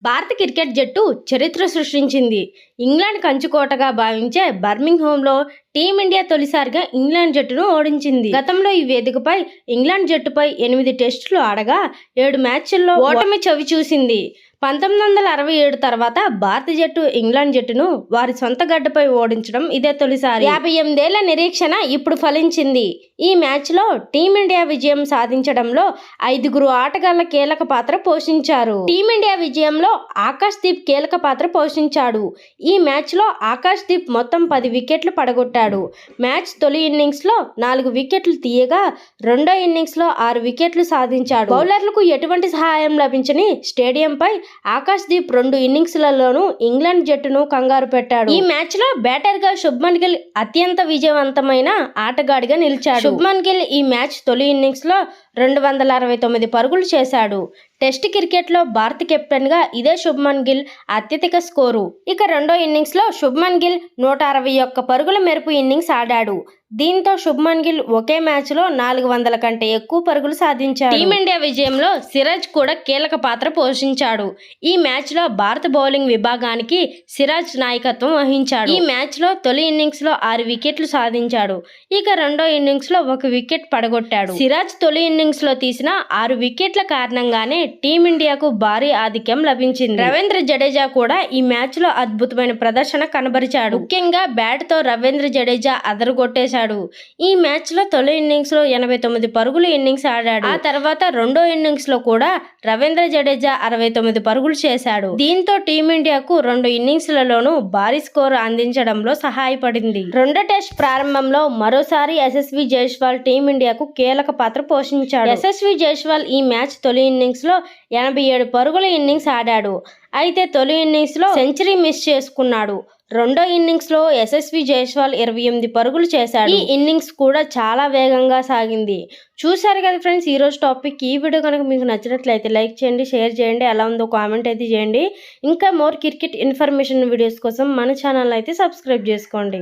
భారత క్రికెట్ జట్టు చరిత్ర సృష్టించింది. ఇంగ్లాండ్ కంచుకోటగా భావించే బర్మింగ్హామ్లో టీమిండియా తొలిసారిగా ఇంగ్లాండ్ జట్టును ఓడించింది. గతంలో ఈ వేదికపై ఇంగ్లాండ్ జట్టుపై 8 టెస్టులు ఆడగా 7 మ్యాచ్ల్లో ఓటమి చవిచూసింది. 1967 తర్వాత భారత జట్టు ఇంగ్లాండ్ జట్టును వారి సొంత గడ్డపై ఓడించడం ఇదే తొలిసారి. 58 ఏళ్ల నిరీక్షణ ఇప్పుడు ఫలించింది. ఈ మ్యాచ్లో టీమిండియా విజయం సాధించడంలో 5 ఆటగాళ్ల కీలక పాత్ర పోషించారు. టీమిండియా విజయంలో ఆకాష్ దీప్ కీలక పాత్ర పోషించాడు. ఈ మ్యాచ్లో ఆకాష్ దీప్ మొత్తం 10 వికెట్లు పడగొట్టాడు. మ్యాచ్ తొలి ఇన్నింగ్స్లో 4 వికెట్లు తీయగా రెండో ఇన్నింగ్స్లో 6 వికెట్లు సాధించాడు. బౌలర్లకు ఎటువంటి సహాయం లభించని స్టేడియంపై ఆకాష్ దీప్ 2 ఇన్నింగ్స్లలోనూ ఇంగ్లాండ్ జట్టును కంగారు పెట్టాడు. ఈ మ్యాచ్లో బ్యాటర్గా శుభ్మన్ గిల్ అత్యంత విజయవంతమైన ఆటగాడిగా నిలిచాడు. శుభ్మన్ గిల్ ఈ మ్యాచ్ తొలి ఇన్నింగ్స్లో 269 పరుగులు చేశాడు. టెస్ట్ క్రికెట్లో భారత కెప్టెన్గా ఇదే శుభ్మన్ గిల్ అత్యధిక స్కోరు. ఇక రెండో ఇన్నింగ్స్లో శుభ్మన్ గిల్ 161 పరుగుల మెరుపు ఇన్నింగ్స్ ఆడాడు. దీంతో శుభ్మన్ గిల్ ఒకే మ్యాచ్లో 400 కంటే ఎక్కువ పరుగులు సాధించాడు. టీమిండియా విజయంలో సిరాజ్ కూడా కీలక పాత్ర పోషించాడు. ఈ మ్యాచ్లో భారత బౌలింగ్ విభాగానికి సిరాజ్ నాయకత్వం వహించాడు. ఈ మ్యాచ్లో తొలి ఇన్నింగ్స్లో 6 వికెట్లు సాధించాడు. ఇక రెండో ఇన్నింగ్స్లో 1 వికెట్ పడగొట్టాడు. సిరాజ్ తొలి ఇన్నింగ్స్లో తీసిన 6 వికెట్ల కారణంగానే టీమిండియాకు భారీ ఆధిక్యం లభించింది. రవీంద్ర జడేజా కూడా ఈ మ్యాచ్లో అద్భుతమైన ప్రదర్శన కనబరిచాడు. ముఖ్యంగా బ్యాట్తో రవీంద్ర జడేజా అదరగొట్టేశాడు. ఈ మ్యాచ్లో తొలి ఇన్నింగ్స్లో 89 పరుగుల ఇన్నింగ్స్ ఆడాడు. ఆ తర్వాత రెండో ఇన్నింగ్స్లో కూడా రవీంద్ర జడేజా 69 పరుగులు చేశాడు. దీంతో టీమిండియాకు 2 ఇన్నింగ్స్లలోనూ భారీ స్కోరు అందించడంలో సహాయపడింది. రెండో టెస్ట్ ప్రారంభంలో మరోసారి యశస్వి జైస్వాల్ టీమిండియాకు కీలక పాత్ర పోషించాడు. యశస్వి జైస్వాల్ ఈ మ్యాచ్ తొలి ఇన్నింగ్స్లో 87 పరుగుల ఇన్నింగ్స్ ఆడాడు. అయితే తొలి ఇన్నింగ్స్లో సెంచరీ మిస్ చేసుకున్నాడు. రెండో ఇన్నింగ్స్లో యశస్వి జైస్వాల్ 28 పరుగులు చేశాడు. ఈ ఇన్నింగ్స్ కూడా చాలా వేగంగా సాగింది. చూశారు కదా ఫ్రెండ్స్ ఈరోజు టాపిక్. ఈ వీడియో కనుక మీకు నచ్చినట్లయితే లైక్ చేయండి, షేర్ చేయండి, ఎలా ఉందో కామెంట్ అయితే చేయండి. ఇంకా మోర్ క్రికెట్ ఇన్ఫర్మేషన్ వీడియోస్ కోసం మన ఛానల్ అయితే సబ్స్క్రైబ్ చేసుకోండి.